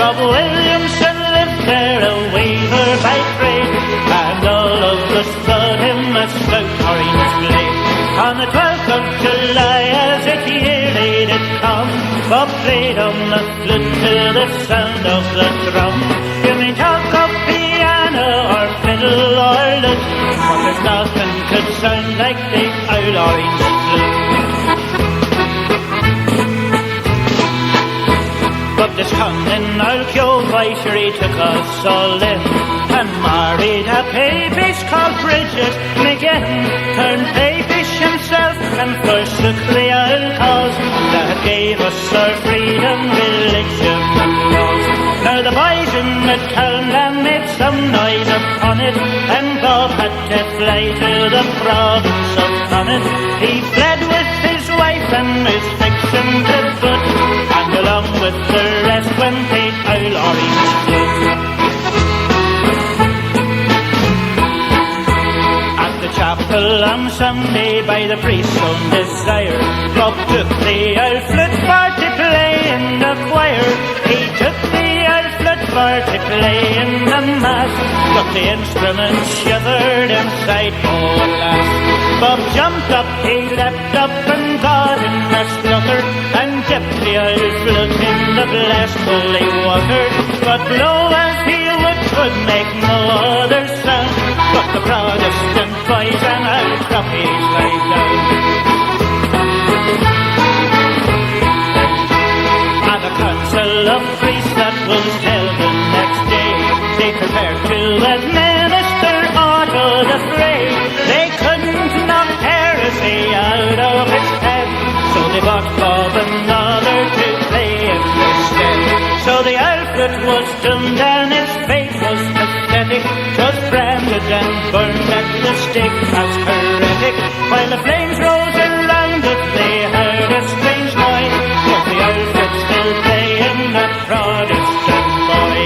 Bob Williamson lived there, a weaver by trade, and all of us thought him a stout orange blade. On the 12th of July, as it yearly did come, Bob played on the flute to the sound of the drum. You may talk of piano or fiddle or lute, but there's nothing could sound like the old orange flute. But this cunning old Joe sure he took us all in, and married a Papish called Bridget McGinn, turned Papish himself and forsook the old cause that gave us our freedom, religion and laws. Now the boys in the townland made some noise upon it, and Bob had to fly to the province of Connaught. He fled with his wife and his fiction to foot, and along with the rest went the old orange flute. At the chapel on Sunday by the priest's own desire, Bob took the old flute for to play in the choir. He took the old flute for to play in the mass, but the instrument shivered inside, oh alas. Bob jumped up, he leapt up and got in a splutter, and dipped the old flute in the blessed holy water. But blow as he would, could make no other sound, but the Protestant boys and old cruppies lay down. At a council of priests that was held the next day, they prepared to administer Otto the fray. They couldn't knock heresy out of his head, so they bought Bob another to play in his stead. So the old flute was doomed and his fate was pathetic, 'twas branded and burned at the stake as heretic. While the flames rose around it, they heard a strange noise, was the old flute still playing that Protestant boy.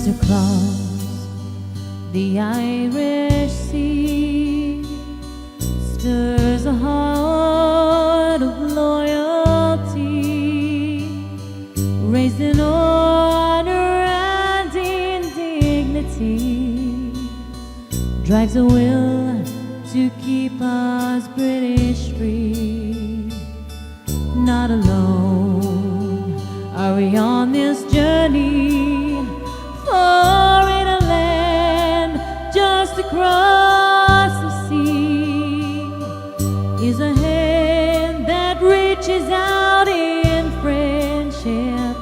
Just across the Irish Sea stirs a heart of loyalty, raised in honor and in dignity, drives a will to keep us British free. Not alone are we on this journey, for in a land just across the sea is a hand that reaches out in friendship,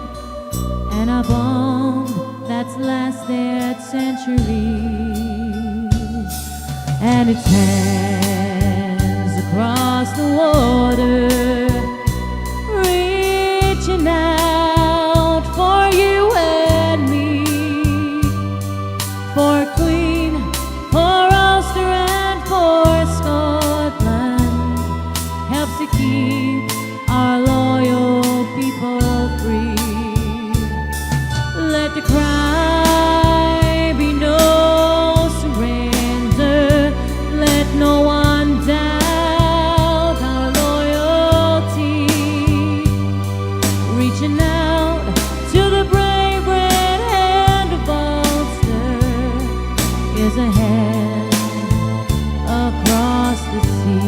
and a bond that's lasted centuries. And its hands across the water, reaching out for you and me, for Queen, for Ulster and for Scotland, helps to keep our loyal people free. Let the cry be no surrender, let no one doubt our loyalty, reaching out to the brave red hand of Ulster is a hand across the sea.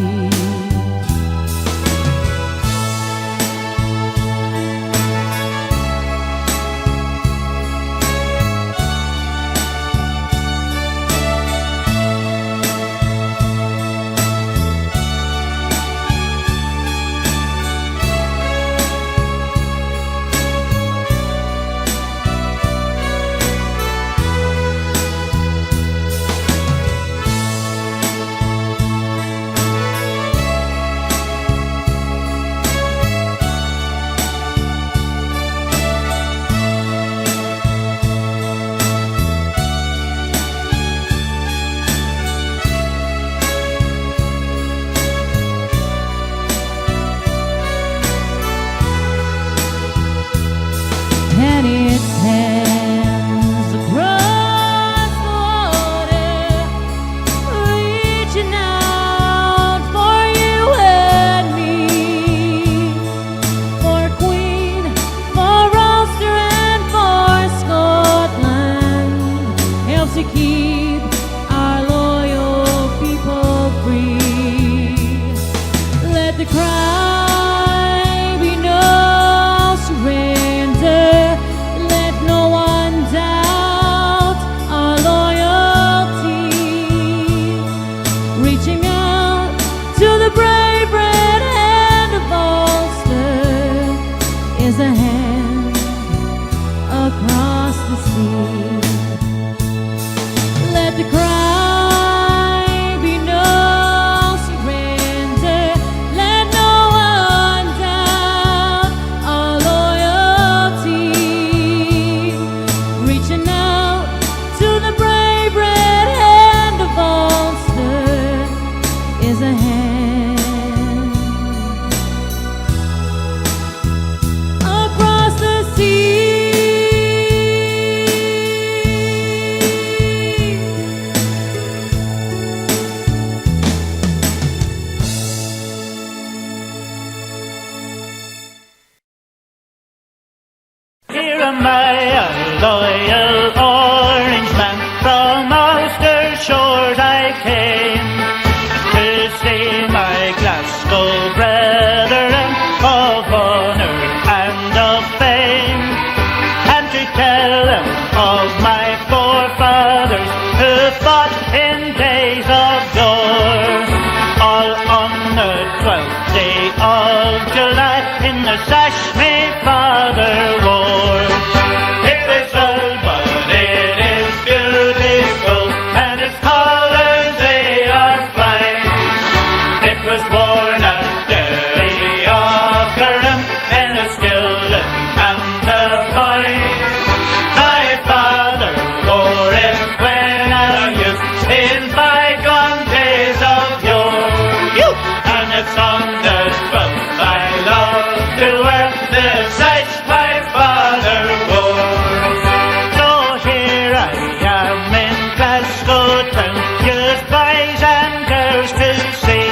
boys and girls to see.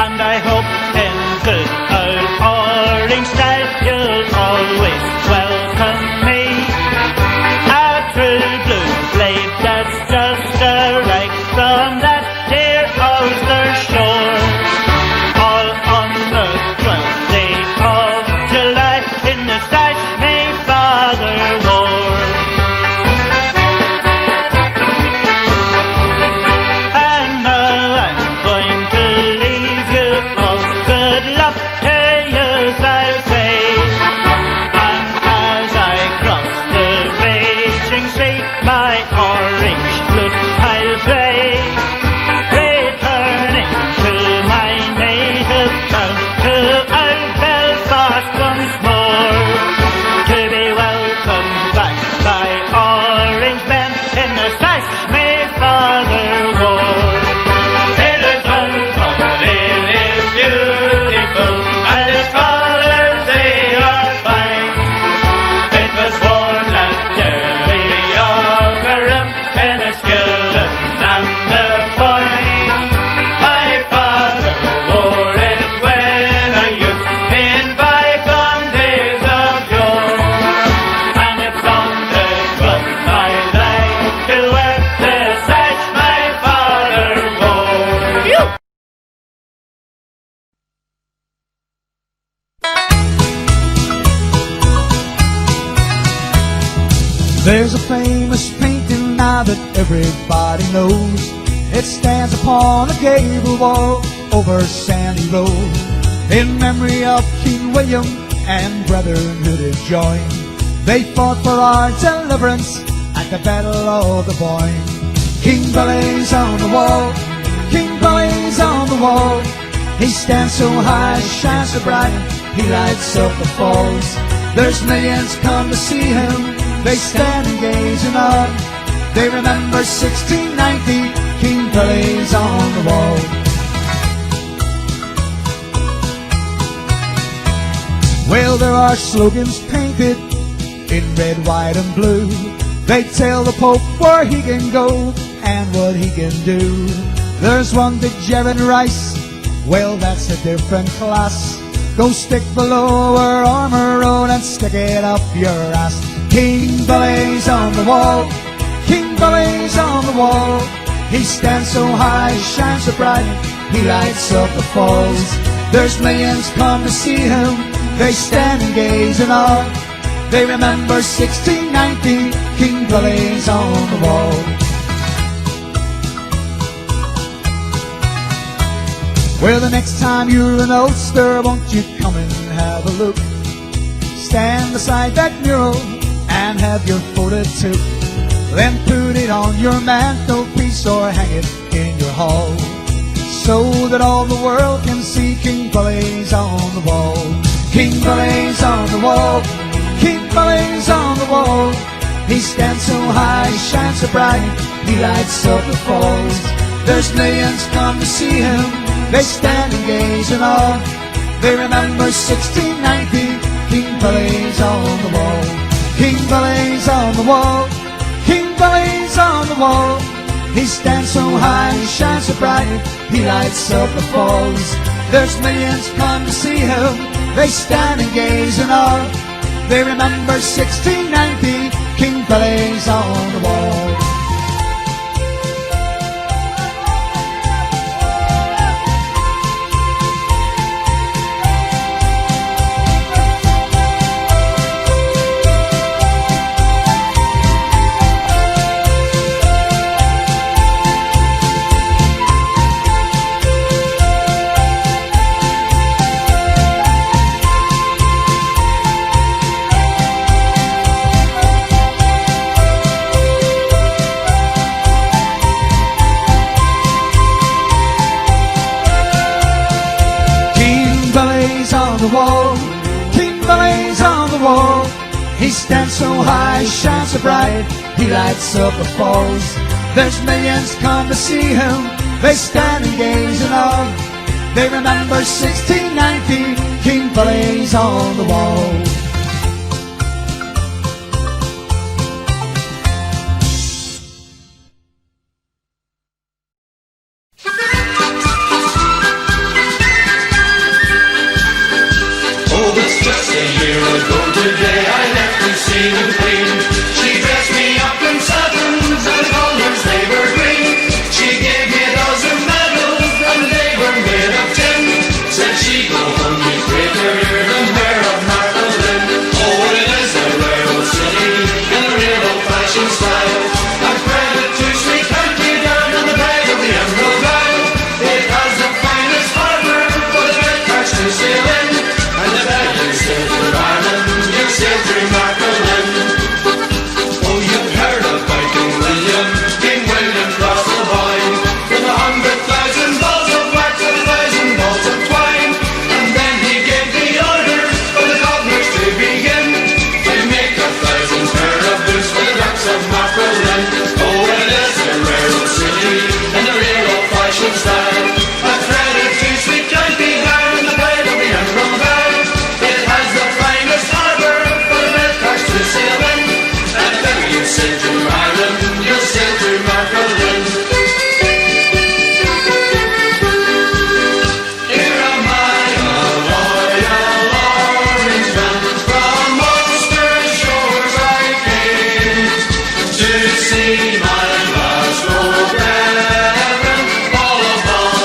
And I hope in good old Orange style you'll always welcome me. A true blue blade that's just a right from that dear Ulster shore. All on the 12th day of July in the sash my father wore. And now I'm going to leave you all. Good luck to you, I'll say. And as I cross the raging sea, my orange flute I'll play, returning to my native town, to old Belfast once more, to be welcomed back by orange men in the sash my father wore. It is wonderful, it is beautiful, and its colours they are fine. It was worn at Derry of a room in a skillet and the Boyne. My father wore it when a youth in bygone days of yore. And it's on the club I like to wear the sash my father wore. There's a famous painting now that everybody knows. It stands upon a gable wall over Sandy Road, in memory of King William and brethren who did join. They fought for our deliverance at the Battle of the Boyne. King Billy's on the wall, King Billy's on the wall. He stands so high, shines so bright, he lights up the falls. There's millions come to see him, they stand and gaze in awe. They remember 1690, King Billy's on the wall. Well, there are slogans painted in red, white and blue. They tell the Pope where he can go and what he can do. There's one to Jared Rice, well that's a different class. Go stick below our armour road and stick it up your ass. King Billy's on the wall, King Billy's on the wall. He stands so high, shines so bright, he lights up the falls. There's millions come to see him, they stand and gaze in awe. They remember 1690, King Billy's on the wall. Well, the next time you're in Ulster, won't you come and have a look? Stand beside that mural and have your photo took. Then put it on your mantelpiece or hang it in your hall, so that all the world can see King Billy's on the wall. King Billy's on the wall, King Billy's on the wall. He stands so high, shines so bright, he lights up the falls. There's millions come to see him, they stand and gaze in awe. They remember 1690, King Billy's on the wall. King Billy's on the wall, King Billy's on the wall. He stands so high, he shines so bright, he lights up the falls. There's millions come to see him, they stand and gaze in awe. They remember 1690, King Billy's on the wall. On the wall, King Billy's on the wall. He stands so high, shines so bright, he lights up the falls. There's millions come to see him, they stand and gaze in awe. They remember 1690, King Billy's on the wall. neat and clean. She dressed me up in satins and colours they were green. She gave me a dozen medals and they were made of tin. Said she go home me greater than hair of Marlin. Oh, it is a rare old city in a real old-fashioned style. I've read it to sweet country down on the bay of the Emerald Isle. It has the finest harbour for the red carts to sail in, and the day you sail through Ireland, you sail through Marlin. Oh, you've heard about King William crossed the Boyne with 100,000 balls of wax and 1,000 balls of twine, and then he gave the order for the cobblers to begin to make 1,000 pair of boots for the ducks of Marlin. Oh, it is a rare old city in a real old-fashioned style. A threaded two-sweet county down in the bay of the Emerald Isle. It has the finest harbour for the red carts to sail in, and then you sail through Ireland, you'll sail through Marlin. Here am I, a loyal Orangeman, from Ulster's shores I came to see my Glasgow brethren, all upon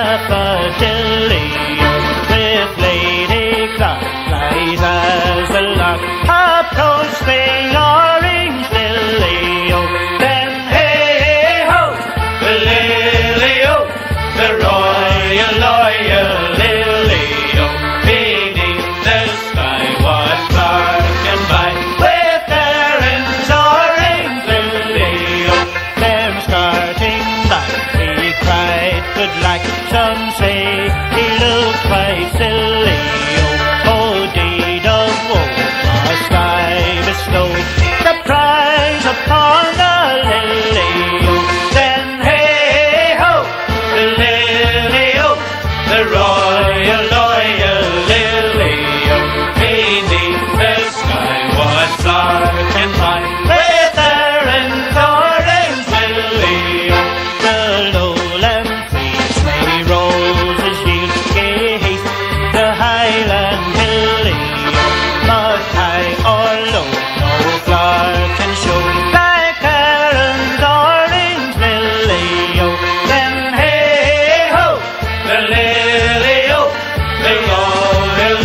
daffodilly with Lady Clotflies as the lark approached the orange lily. Then hey ho, the lily-o, the royal lily-o, beneath the sky was darkened by with Erin's orange lily-o. Them starting back, he cried good luck. Some say he looked quite silly. Oh, deed of woe, must I bestow the prize upon the lily-o. Then hey ho, the lily-o, the royal lily-o, beneath the sky was darkened by with Erin's orange lily-o. The lowland trees may roses yield, gay haste the highland lily-o, but high or low no flower can show like Erin's orange lily-o. Then hey ho, the lily-o, the royal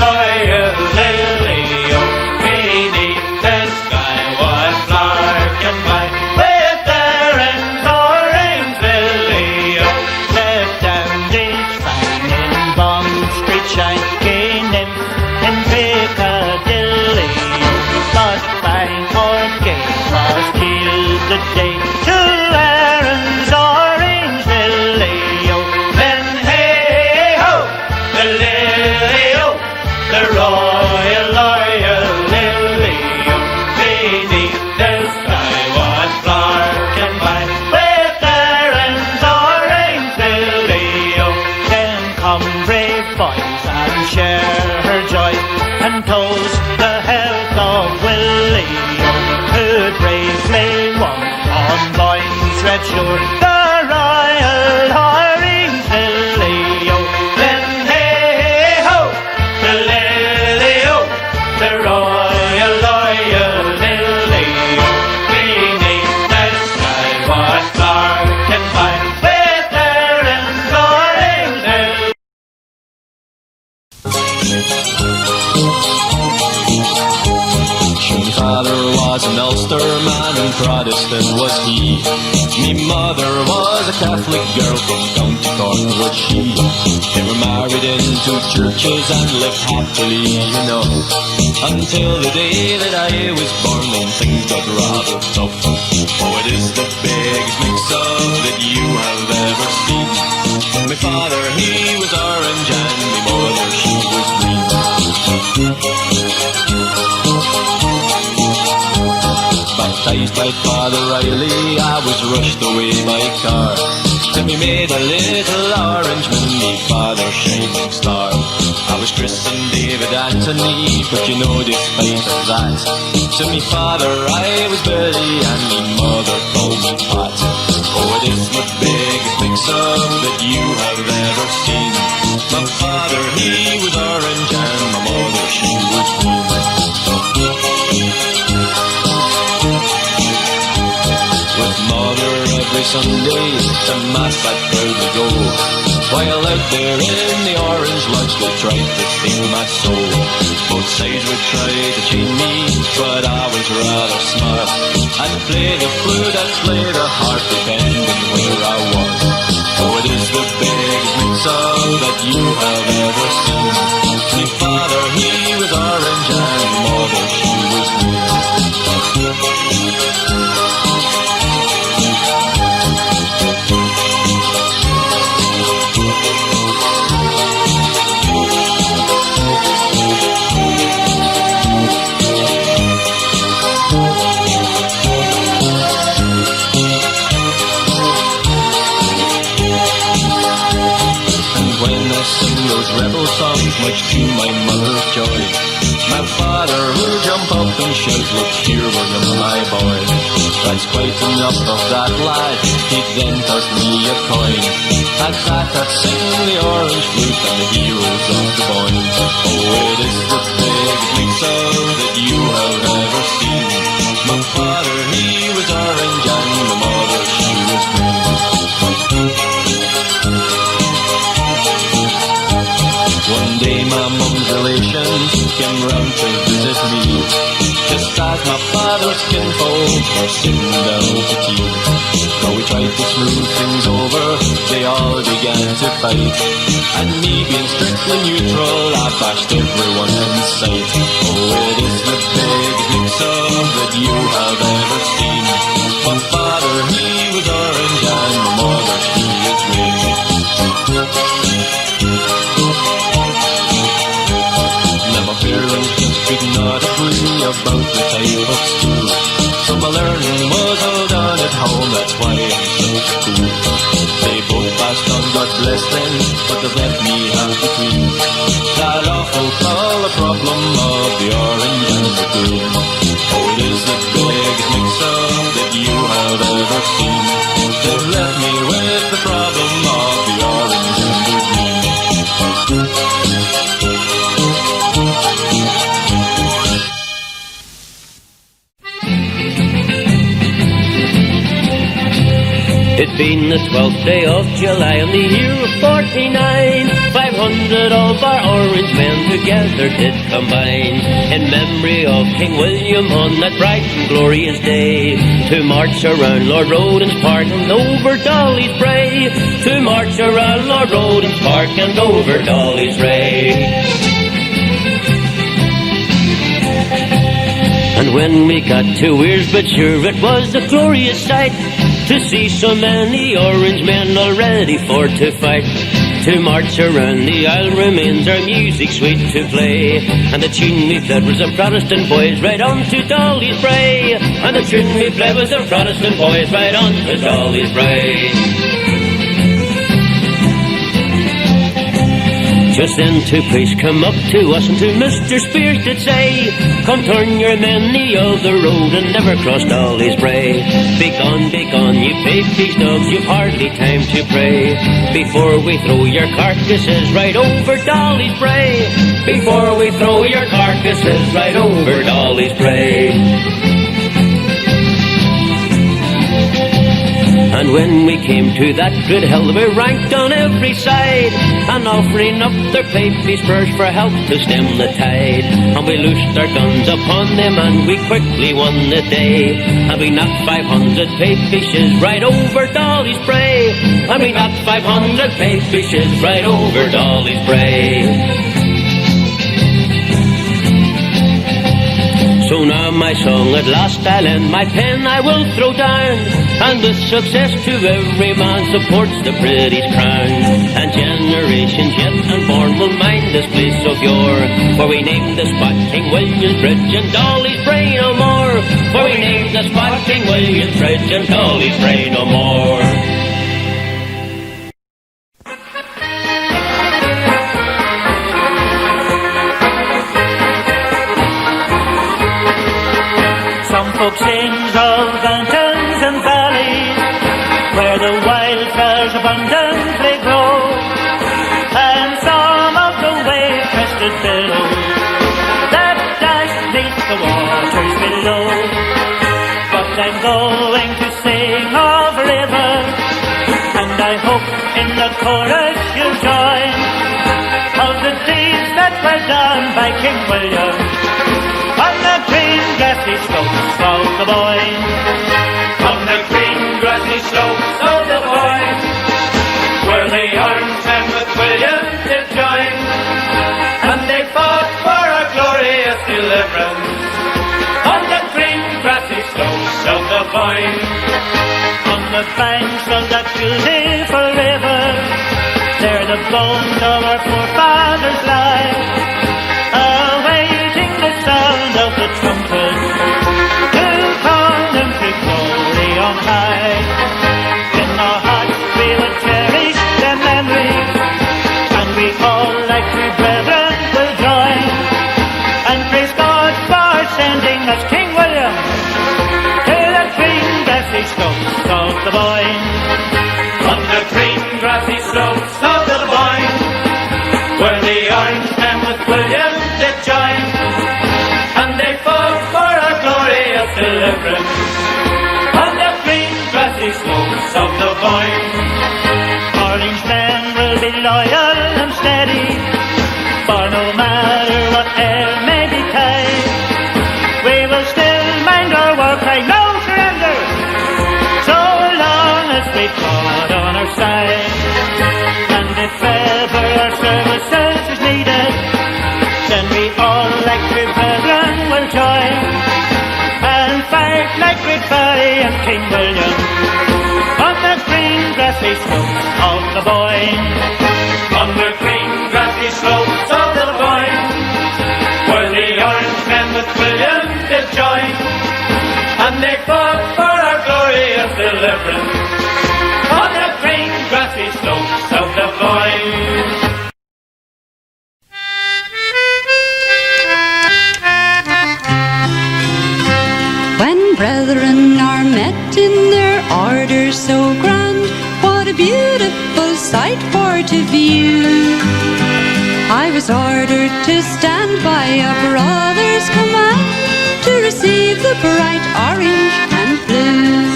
lily-o, beneath the sky was darkened by with Erin's orange lily-o. Let dandies fine in Bond Street shine, gay nymphs in Piccadilly, but fine or gay was killed the day to Erin's orange lily-o. Then hey ho, the lily-o, the royal lily-o, beneath the sky was darkened by with Erin's orange lily-o. Then come brave boys and share her joy, and toast the health of Willie-o, who bravely won on Boyne's red shore the royal orange lily-o. Then hey ho, the lily-o, the royal lily-o, beneath the sky was darkened by with Erin's orange lily-o. Me father was an Ulster man and Protestant was he. Me mother was a Catholic girl from County Cork was she. They were married into churches and lived happily, you know, until the day that I was born when things got rather tough. Oh, it is the biggest mix-up that you have ever seen. My father, he was orange and my mother, she was green. Baptized by Father Riley, I was rushed away by car. Till me made a little orangeman, me father shining star. I was christened David Anthony, but you know despite of that, to me father I was Billy and me mother called me Pat. Oh, it is the biggest mix-up that you have ever seen. My father, he was orange and my mother, she was green. With mother every Sunday to mass I'd proudly go, while out there in the orange lodge they tried to steal my soul. Both sides would try to chain me, but I was rather smart. I'd play the flute, I'd play the harp, depending where I was. Oh, it is the biggest mix-up that you have ever seen. My father, he was orange and my mother, she was green. Those rebel songs, much to my mother's joy, my father will jump up and shout, "Look here, William, my boy, that's quite enough of that lad." He'd then toss me a coin. At that I'd sing the orange flute and the heroes of the Boyne. Oh, it is the biggest mix-up that you have ever seen. My father, he was orange and my mother, she was green. round to visit me. Just as my father's kinfolk were sitting down to tea. Though we tried to smooth things over, they all began to fight. And me being strictly neutral, I bashed everyone in sight. Oh, it is the biggest mix-up that you have ever seen. My father, he was orange, and my mother, she is red. Now my parents just could not agree about the type of school. So my learning was all done at home, that's why I'm so cool. They both passed on, God bless them, but they've left me half between that awful call, a problem of the orange and the green. Oh, it is the biggest mix-up that you have ever seen. They've left me with the problem of the orange and the green. It been the 12th day of July in the year of 49. 500 of our orange men together did combine, in memory of King William on that bright and glorious day, to march around Lord Roden's Park and over Dolly's Brae, to march around Lord Roden's Park and over Dolly's Brae. And when we got to Weirs, but sure it was a glorious sight to see so many orange men all ready for to fight. To march around the aisle remains our music sweet to play, and the tune we played was of Protestant boys right on to Dolly's Brae, and the tune we played was of Protestant boys right on to Dolly's Brae. Just then two priests come up to us and to Mr. Spears did say, come turn your men the other road and never cross Dolly's Brae. Begone, you papish dogs, you've hardly time to pray, before we throw your carcasses right over Dolly's Brae, before we throw your carcasses right over Dolly's Brae. And when we came to that good hill, we ranked on every side, and offering up their papish spurs for help to stem the tide. And we loosed our guns upon them, and we quickly won the day, and we knocked 500 papishes right over Dolly's Brae, and we knocked 500 papishes right over Dolly's Brae. So now my song at last I'll end, my pen I will throw down, and with success to every man supports the British crown. And generations yet unborn will mind this place of yore, for we named the spot King William's Bridge and Dolly's Brae no more, for we named the spot King William's Bridge and Dolly's Brae no more. Folk sings of mountains and valleys where the wildflowers abundantly grow, and some of the wave-crested billows that dash beneath the waters below. But I'm going to sing of rivers, and I hope in the chorus you'll join, of the deeds that were done by King William on the green grassy slopes of the Boyne. On the green grassy slopes of the Boyne, where the arms and with William did join, and they fought for our glorious deliverance. On the green grassy slopes of the Boyne, on the banks of that beautiful river, there the bones of our forefathers lie, awaiting the sound of the trumpet to call them to glory on high. In our hearts we will cherish their memories, and we all like true brethren will join, and praise God for sending us King William to the green grassy slopes of the Boyne. On the green grassy slopes of the Boyne, where the orange men with William did join, and they fought for our glorious deliverance. On the green grassy slopes of the Boyne, orange men will be loyal and steady, for no matter what air may be King William on the green grassy slopes of the Boyne. On the green grassy slopes of the Boyne, where the Orangemen with William did join, and they fought for our glorious deliverance on the green grassy slopes of the Boyne. When brethren are met in their order so grand, what a beautiful sight for to view. I was ordered to stand by a brother's command to receive the bright orange and blue.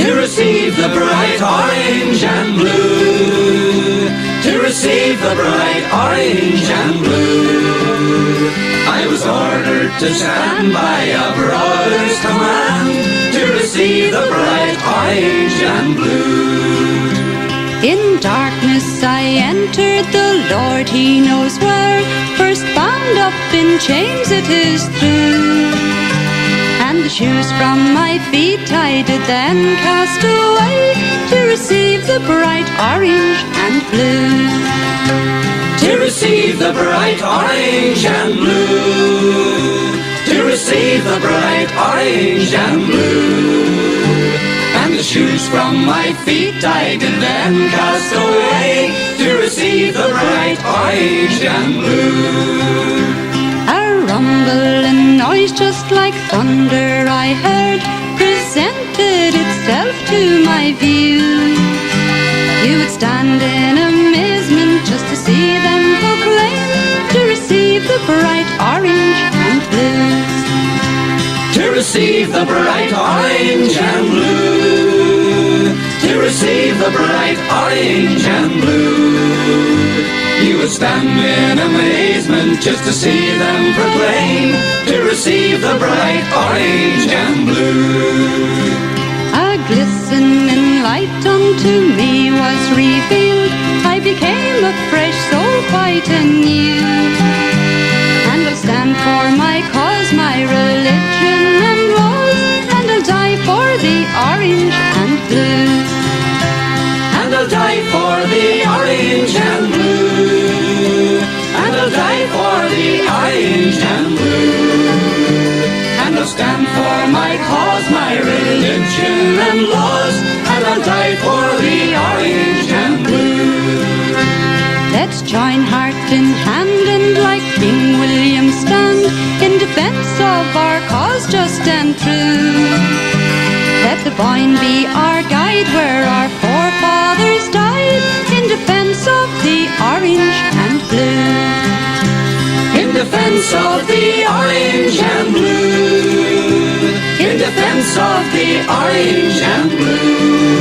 To receive the bright orange and blue. To receive the bright orange and blue. I was ordered to stand by a brother's command to receive the bright orange and blue. In darkness I entered, the Lord He knows where, first bound up in chains it is true. And the shoes from my feet I did then cast away to receive the bright orange and blue. To receive the bright orange and blue. To receive the bright orange and blue. And the shoes from my feet I did then cast away to receive the bright orange and blue. A rumble and noise just like thunder I heard presented itself to my view. You would stand in amazement just to see them proclaim to receive the bright orange and blue. To receive the bright orange and blue. To receive the bright orange and blue. You would stand in amazement just to see them proclaim to receive the bright orange and blue. A glistening light unto me was revealed. I became afresh so quite anew. And I'll stand for my cause, my religion and laws, and I'll die for the orange and blue. And I'll die for the orange and blue. And I'll die for the orange and blue. And I'll stand for my cause, my religion and laws, and I'll die for the orange and blue. Let's join heart in hand and like King William stand in defence of our cause just and true. Let the Boyne be our guide where our forefathers died in defence of the orange and blue. In defence of the orange and blue. In defence of the orange and blue.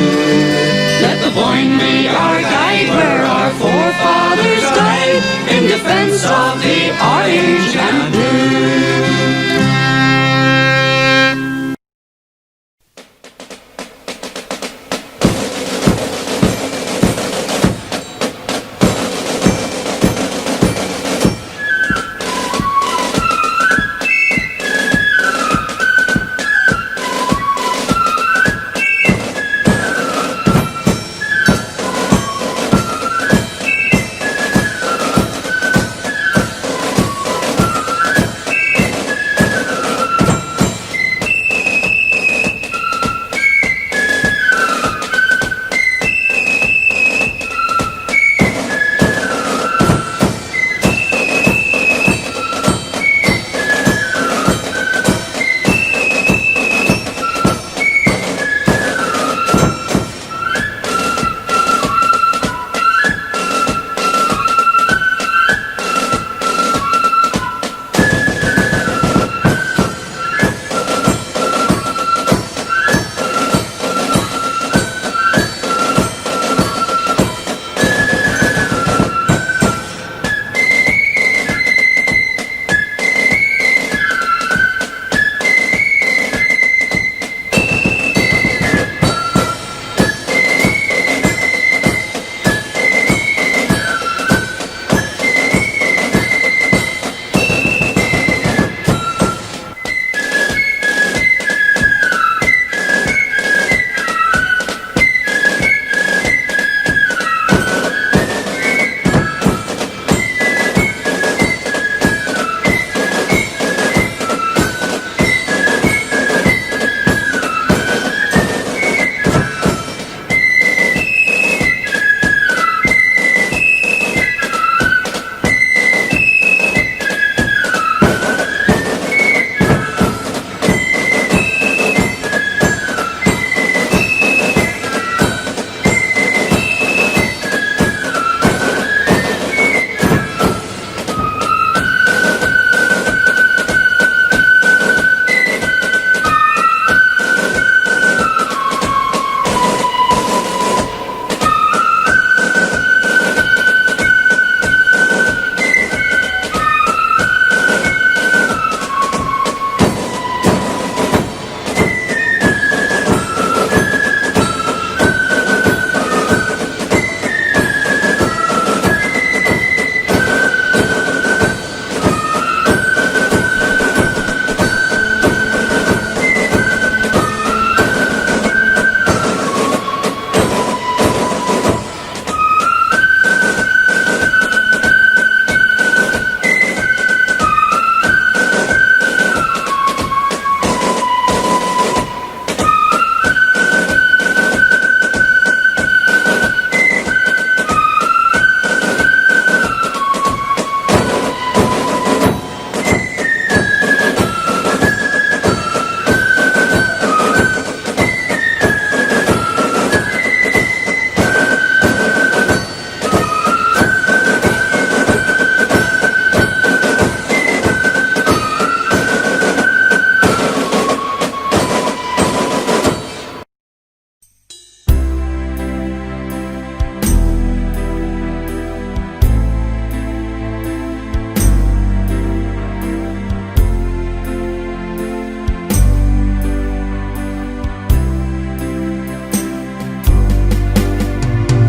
Let the Boyne be our guide where our forefathers died in defence of the orange and blue.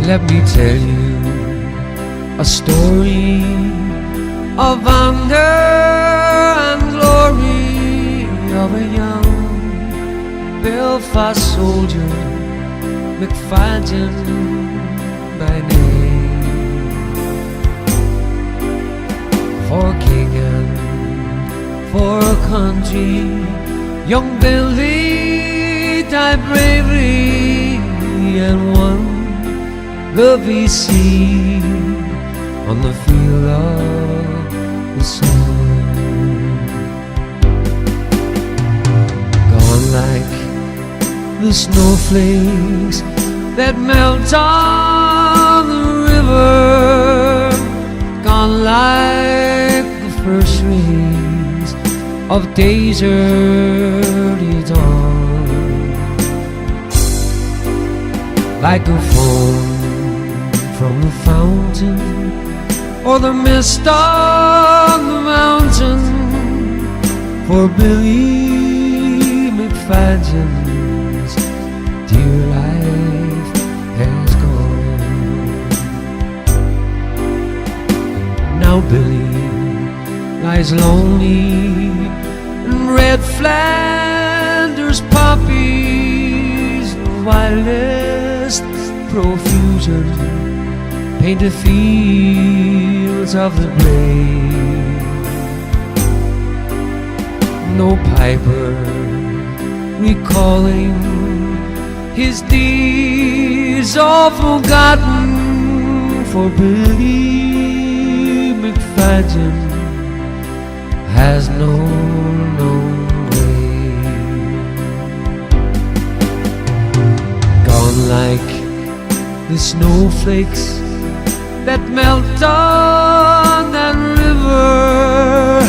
Let me tell you a story of wonder and glory of a young Belfast soldier, McFadden by name. For king and for country, young Billy died bravely and won the VC on the field of the sun. Gone like the snowflakes that melt on the river, gone like the first rays of day's early dawn, like a foam from the fountain or the mist on the mountain. For Billy McFadden's dear life has gone. Now Billy lies lonely in red Flanders poppies, the wildest profusion paint the fields of the blade. No piper recalling his deeds all forgotten, for Billy McFadden has no known way. Gone like the snowflakes that melt on that river,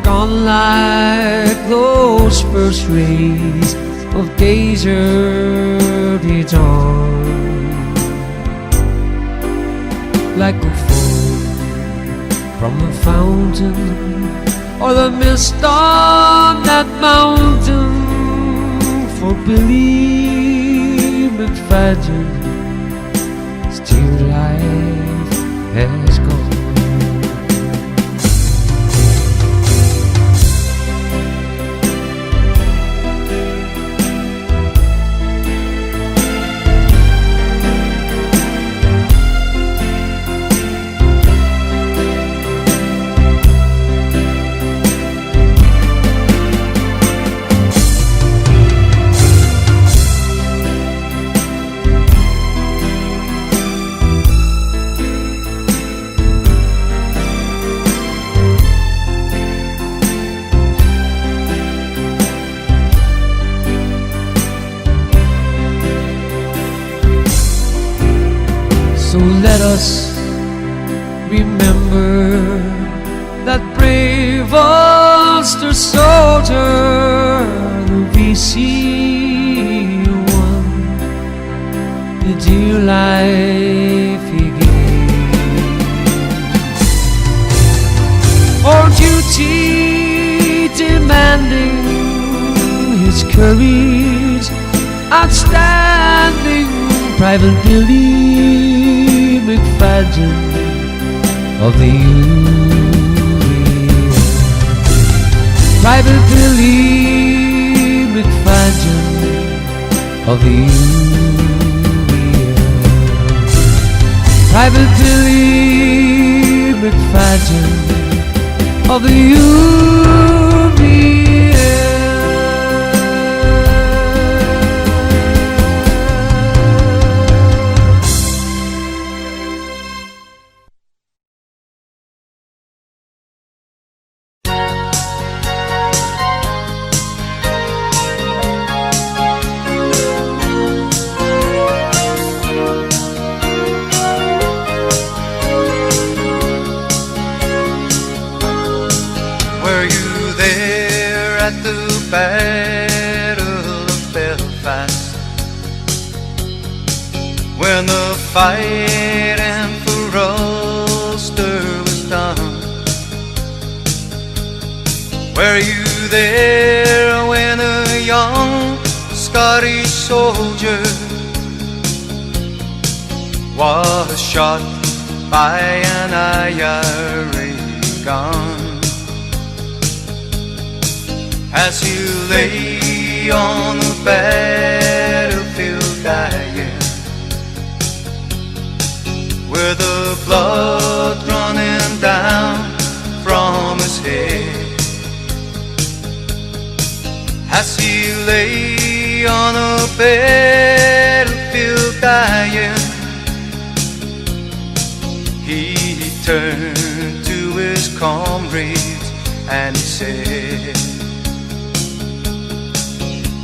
gone like those first rays of day's early dawn, like a foam from the fountain or the mist on that mountain. For Billy McFadden's dear life has gone. So let us remember that brave Ulster soldier, the VC won, the dear life he gave. For duty demanding his courage outstanding, Private Billy McFadden of the U.S. Private Billy McFadden of the U.S. Private Billy McFadden of the U.S. Were you there at the Battle of Belfast, when the fighting for Ulster was done? Were you there when a young Scottish soldier was shot by an IRA gun. As you lay on the battlefield dying, with the blood running down from his head, as he lay on a battlefield dying, he turned to his comrades and he said,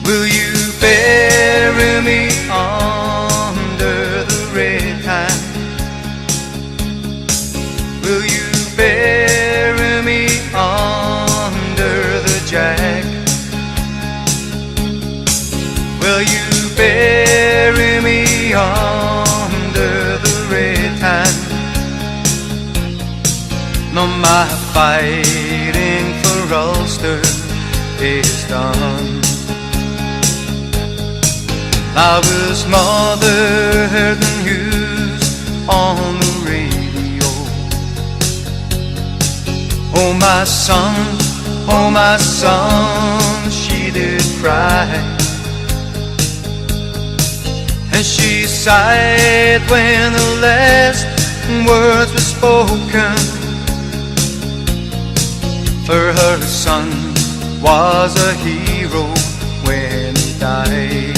will you bury me under the red hand? Will you bury me under the jack? Will you bury me under the red hand? No, my fighting for Ulster is done. I was mother heard the news on the radio. Oh my son, she did cry. And she sighed when the last words were spoken. For her son was a hero when he died.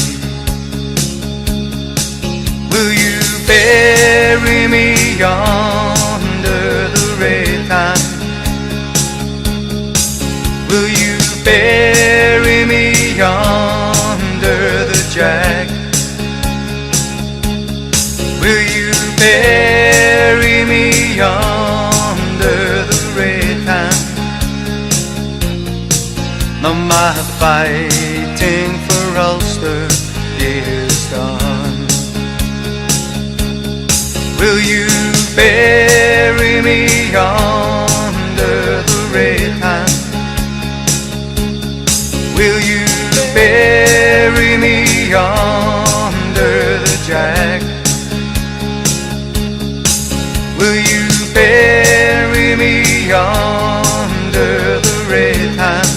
Will you bury me under the red hand? Will you bury me under the jack? Will you bury me under the red hand? Now my fighting for Ulster is done. Will you bury me under the red hand? Will you bury me under the jack? Will you bury me under the red hand?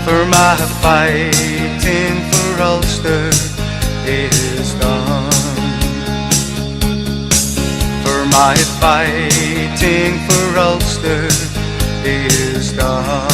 For my fighting for Ulster is done. For my fighting for Ulster is done.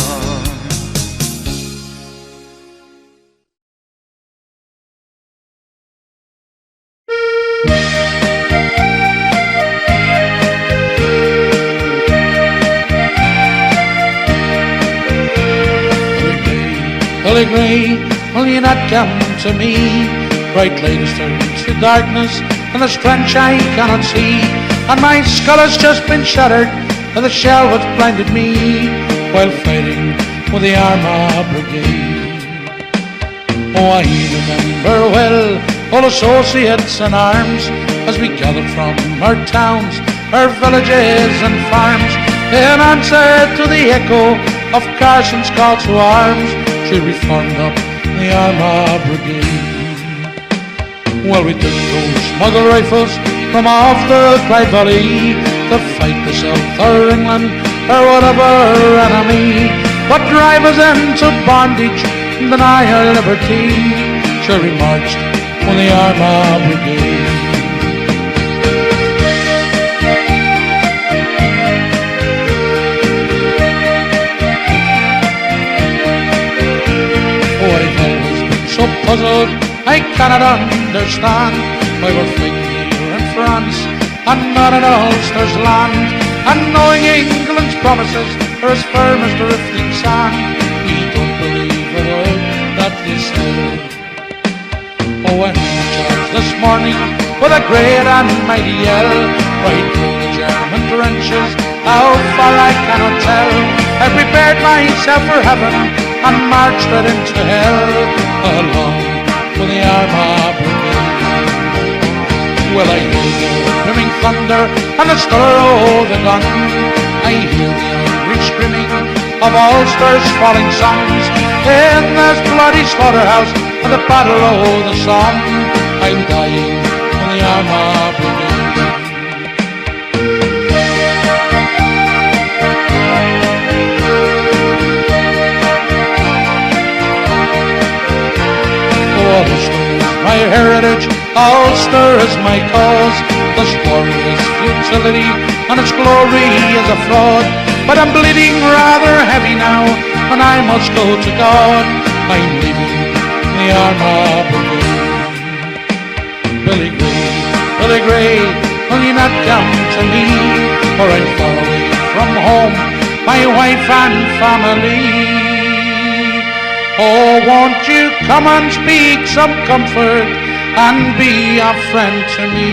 Holy grey, will you not come to me? Bright lights turn to darkness, and the strange I cannot see. And my skull has just been shattered, and the shell which blinded me while fighting with the Armagh Brigade. Oh, I remember well all associates in arms as we gathered from our towns, our villages and farms, in answer to the echo of Carson's call to arms. She reformed up the Armagh Brigade. Well, we took those smuggle rifles from off the Clyde Valley to fight the South or England or whatever enemy would drive us into bondage and deny our liberty. Sure, we marched with the Armagh Brigade. Oh, I've always been so puzzled, I cannot understand why we're fighting here in France and not in Ulster's land. And knowing England's promises are as firm as the rifting sand, we don't believe a word that they said. Oh, when we charged this morning with a great and mighty yell, right through the German trenches, how far I cannot tell, I prepared myself for heaven and marched right into hell, along with the Armagh Brigade. Well, I hear the booming thunder and the stutter of the gun, I hear the angry screaming of Ulster's falling sons in this bloody slaughterhouse of the Battle of the Somme. I'm dying Armagh Brigade. My heritage, Ulster is my cause. This war is futility, and its glory is a fraud. But I'm bleeding rather heavy now, and I must go to God. I'm leaving the Armagh Brigade. Billy Gray, will you not come to me? For I'm far away from home, my wife and family. Oh, won't you come and speak some comfort and be a friend to me?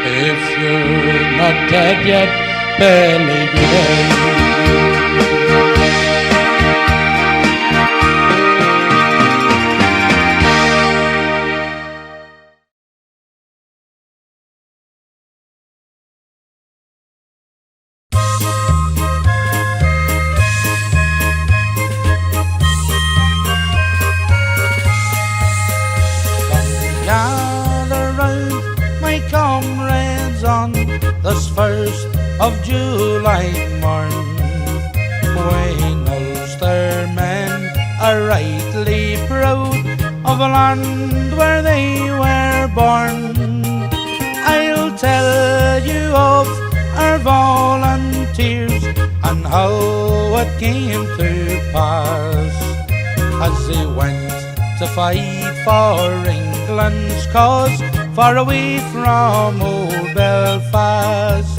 If you're not dead yet, Billy Gray. This 1st of July morn, when Ulster men are rightly proud of the land where they were born. I'll tell you of our volunteers and how it came to pass, as they went to fight for England's cause, far away from old Belfast.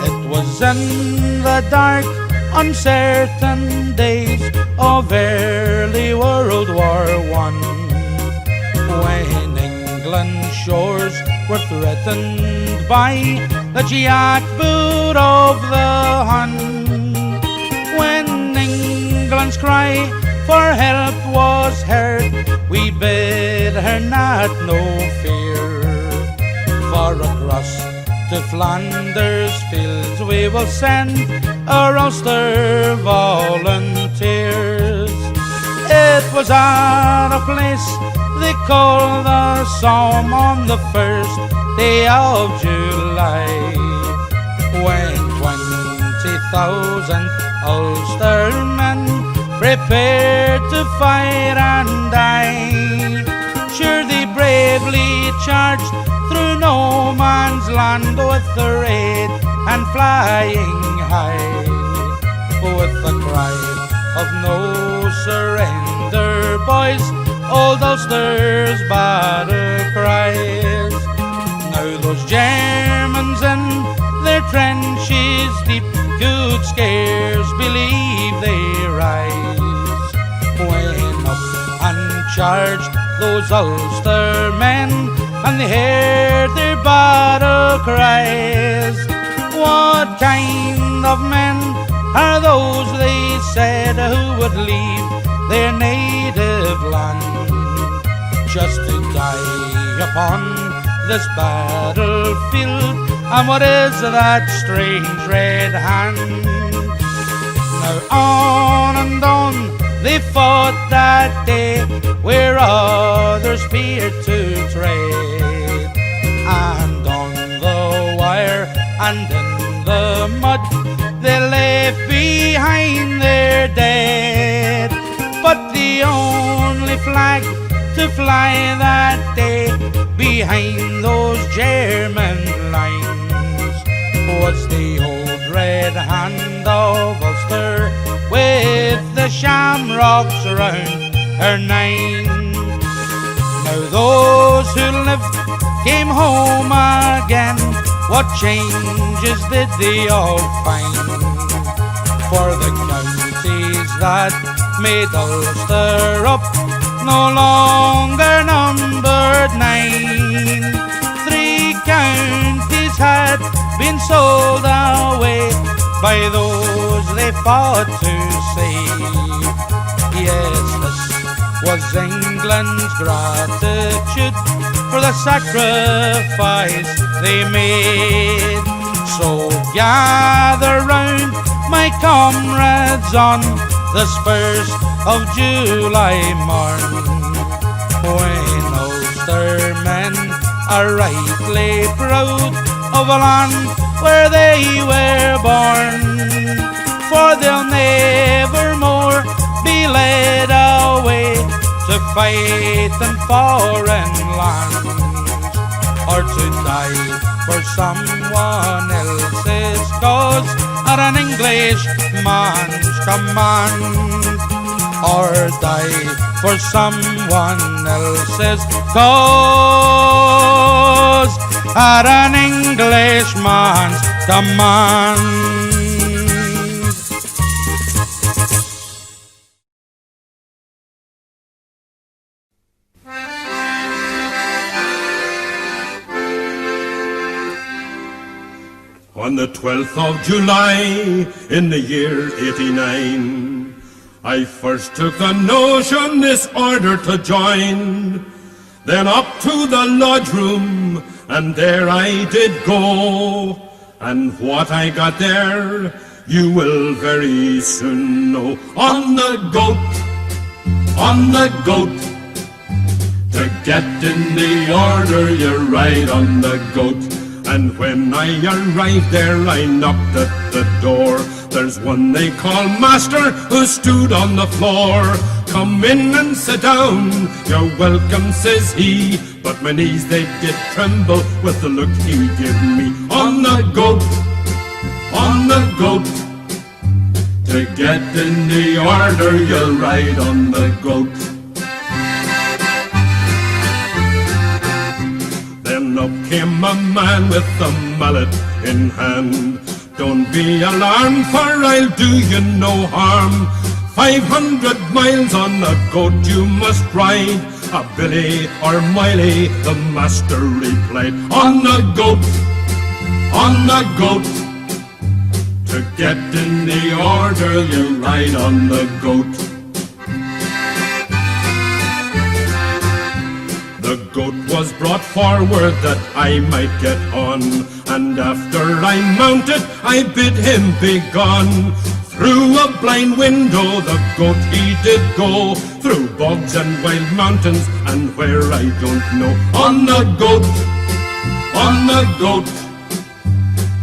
It was in the dark, uncertain days of early World War I, when England's shores were threatened by the jackboot of the Hun. When England's cry for help was heard, we bid her not no fear. For across to Flanders fields we will send our Ulster volunteers. It was at a place they call the Somme on the 1st day of July, when 20,000 Ulster men prepared to fight and die. Sure, they bravely charged through no man's land with the red and flying high, with the cry of no surrender, boys, old Ulster's battle cries. Now those Germans in their trenches deep could scarce believe they rise, when up and charged those Ulster men, and they heard their battle cries. What kind of men are those, they said, who would leave their native land just to die upon this battlefield? And what is that strange red hand? Now on and on they fought that day, where others feared to tread, and on the wire and in the mud they left behind their dead. But the only flag to fly that day behind those German lines was the old red hand of Ulster, with the shamrocks round her nine. Now those who lived came home again. What changes did they all find? For the counties that made Ulster up no longer numbered 9. 3 counties had been sold away by those they fought to save. Yes, this was England's gratitude for the sacrifice they made. So gather round, my comrades, on this 1st of July morn, when Ulster men are rightly proud of a land where they were born, for they'll never more be led away to fight in foreign lands, or to die for someone else's cause at an Englishman's command, or die for someone else's cause at an Englishman's command. On the 12th of July in the year 89, I first took the notion this order to join. Then up to the lodge room, and there I did go. And what I got there, you will very soon know. On the goat, to get in the order, you ride on the goat. And when I arrived there, I knocked at the door. There's one they call master who stood on the floor. Come in and sit down, you're welcome, says he. But my knees, they did tremble with the look he gave me. On the goat, to get in the order, you'll ride on the goat. Then up came a man with a mallet in hand. Don't be alarmed, for I'll do you no harm. 500 miles on a goat you must ride. A billy or miley, the master replied. On the goat, to get in the order, you ride on the goat. The goat was brought forward that I might get on, and after I mounted, I bid him be gone. Through a blind window the goat he did go, through bogs and wild mountains and where I don't know. On the goat,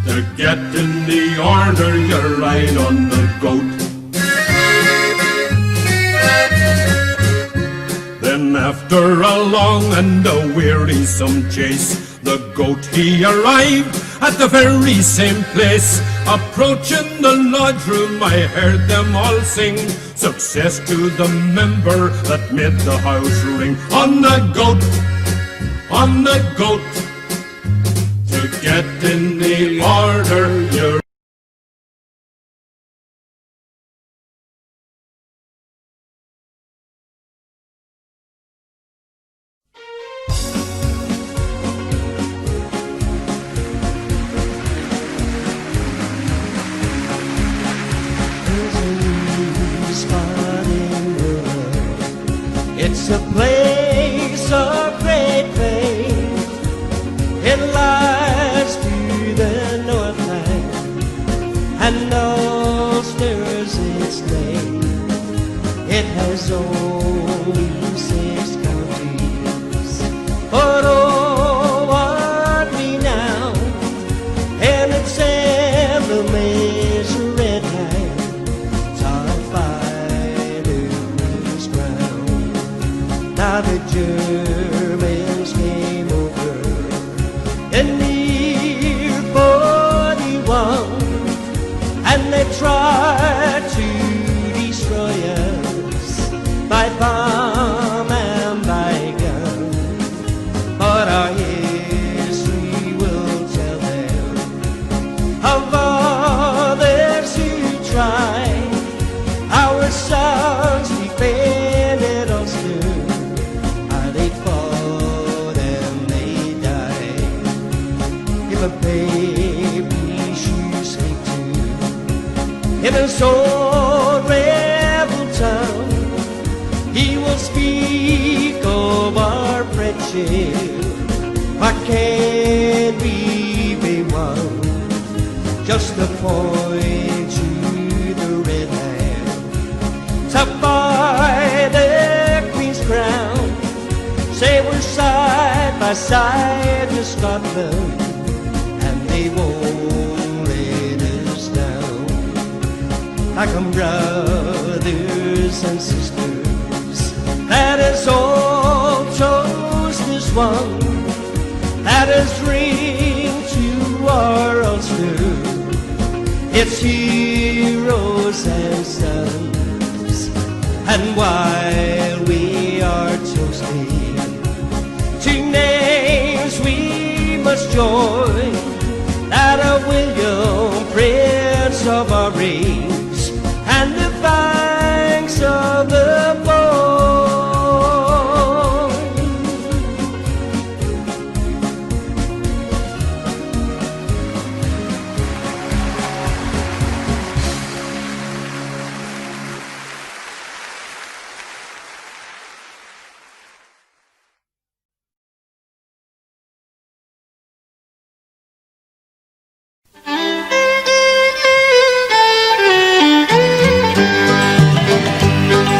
to get in the order, you ride on the goat. Then after a long and a wearisome chase, the goat he arrived at the very same place. Approaching the lodge room, I heard them all sing, success to the member that made the house ring. On the goat, to get in the order, you're It's a place of great faith. It lies to the northland, and Ulster's its name. It has only 6 counties, but oh, what renown! And its emblem is a red lion, top fighter's crown. Now the Germans came over in year 41, and they tried to destroy us by bomb and by gun. But our history will tell them of others who tried. Our sons defended Ulster. They fought and they died. If a baby should speak to in his own rebel tongue, he will speak of our friendship. Why can't we be one? Just to point to the red land, to buy the Queen's crown. Say we're side by side to Scotland, and they won't let us down. Like brothers and sisters, that is all chose this one, that is ring to our Ulster. It's heroes and sons, and while we are toasting to names we must join, that of William, Prince of our rings, and the banks of the Boyne.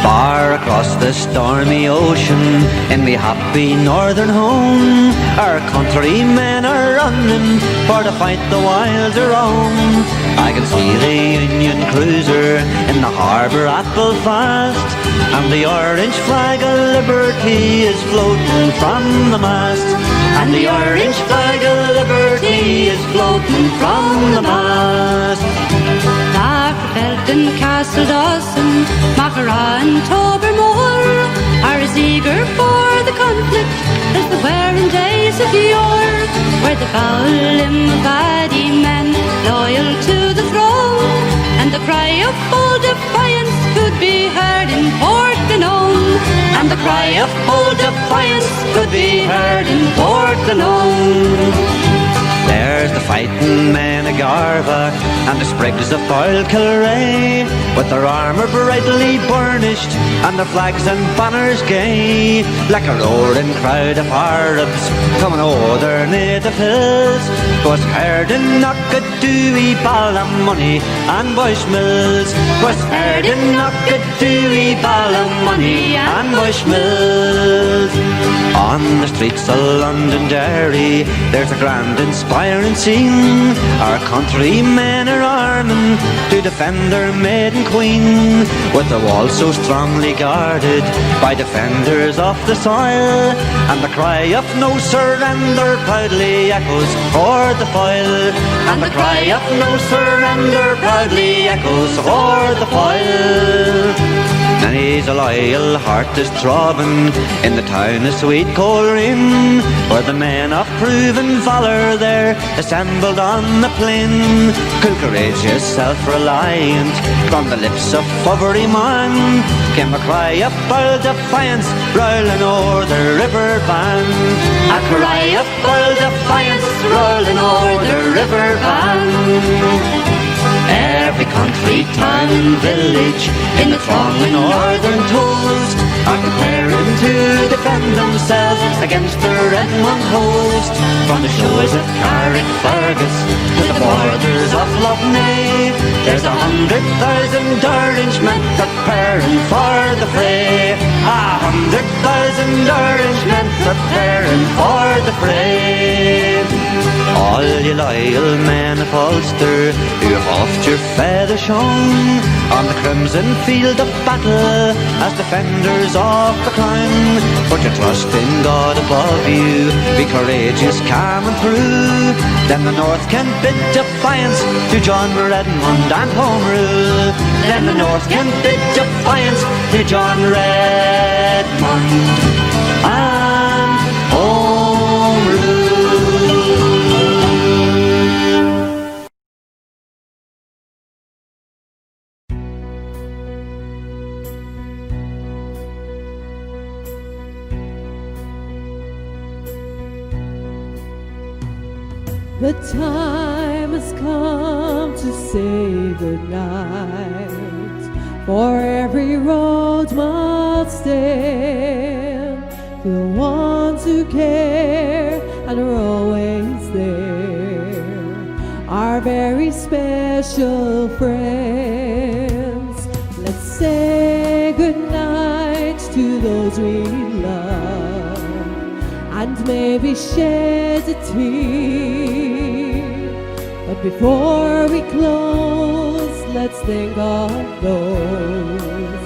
Far across the stormy ocean, in the happy northern home, our countrymen are running for to fight the wilds around. I can see the Union cruiser in the harbour at Belfast, and the orange flag of liberty is floating from the mast. And the orange flag of liberty is floating from the mast. Belton, Castle Dawson, Maghera and Tobermore are as eager for the conflict as the wearing days of yore, where the foul Limavady men loyal to the throne, and the cry of bold defiance could be heard in Portmanone, and the cry of bold defiance could be heard in Portmanone. There's the fighting men of Garva and the sprigs of Foyle Kilray, with their armour brightly burnished and their flags and banners gay, like a roaring crowd of Arabs coming o'er their native hills. 'Twas heard in Knockadooey, Ballymoney and Bushmills. 'Twas heard in Knockadooey, Ballymoney and Bushmills. On the streets of Londonderry there's a grand inspiring scene. Our countrymen are arming to defend their maiden queen, with the walls so strongly guarded by defenders of the soil, and the cry of no surrender proudly echoes o'er the foil, and the cry of no surrender proudly echoes o'er the foil. Many's a loyal heart is throbbing in the town of Sweet Coleraine, where the men of proven valour there assembled on the plain. Cool, courageous, self-reliant, from the lips of every man came a cry of bold defiance rolling o'er the river Van. A cry of bold defiance rolling o'er the river Van. Every country, town and village in the throng of northern toast are preparing to defend themselves against the Redmond host. From the shores of Carrickfergus to the borders of Loughney, there's 100,000 Orangemen preparing for the fray. 100,000 Orangemen preparing for the fray. All you loyal men of Ulster, who have oft your feather shone on the crimson field of battle as defenders of the crown, put your trust in God above you, be courageous, calm and true. Then the North can bid defiance to John Redmond and Home Rule. Then the North can bid defiance to John Redmond and Home Rule. The time has come to say goodnight, for every road must stand. The ones who care and are always there, our very special friends. Let's say goodnight to those we love, and maybe shed a tear. But before we close, let's think of those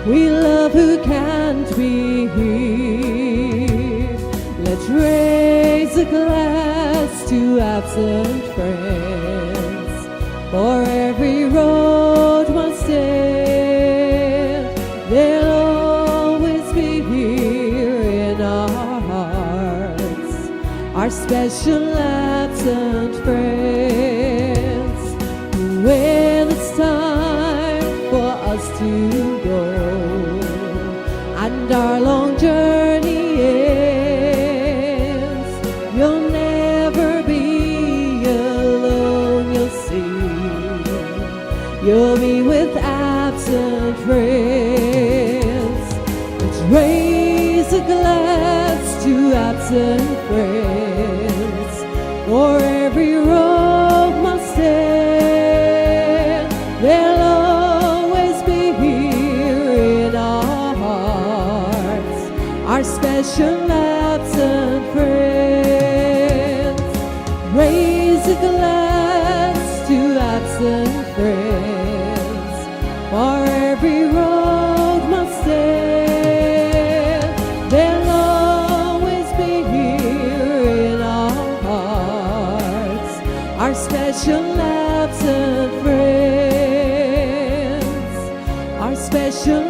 we love who can't be here. Let's raise a glass to absent friends, for every road must end. They'll always be here in our hearts, our special absent friends. When it's time for us to go and our long journey ends, you'll never be alone, you'll see. You'll be with absent friends. Let's raise a glass to absent friends, for every road must end. They'll always be here in our hearts, our special absent friends. Raise a glass to absent friends, for every road must end. They'll always be here in our hearts, our special absent friends, our special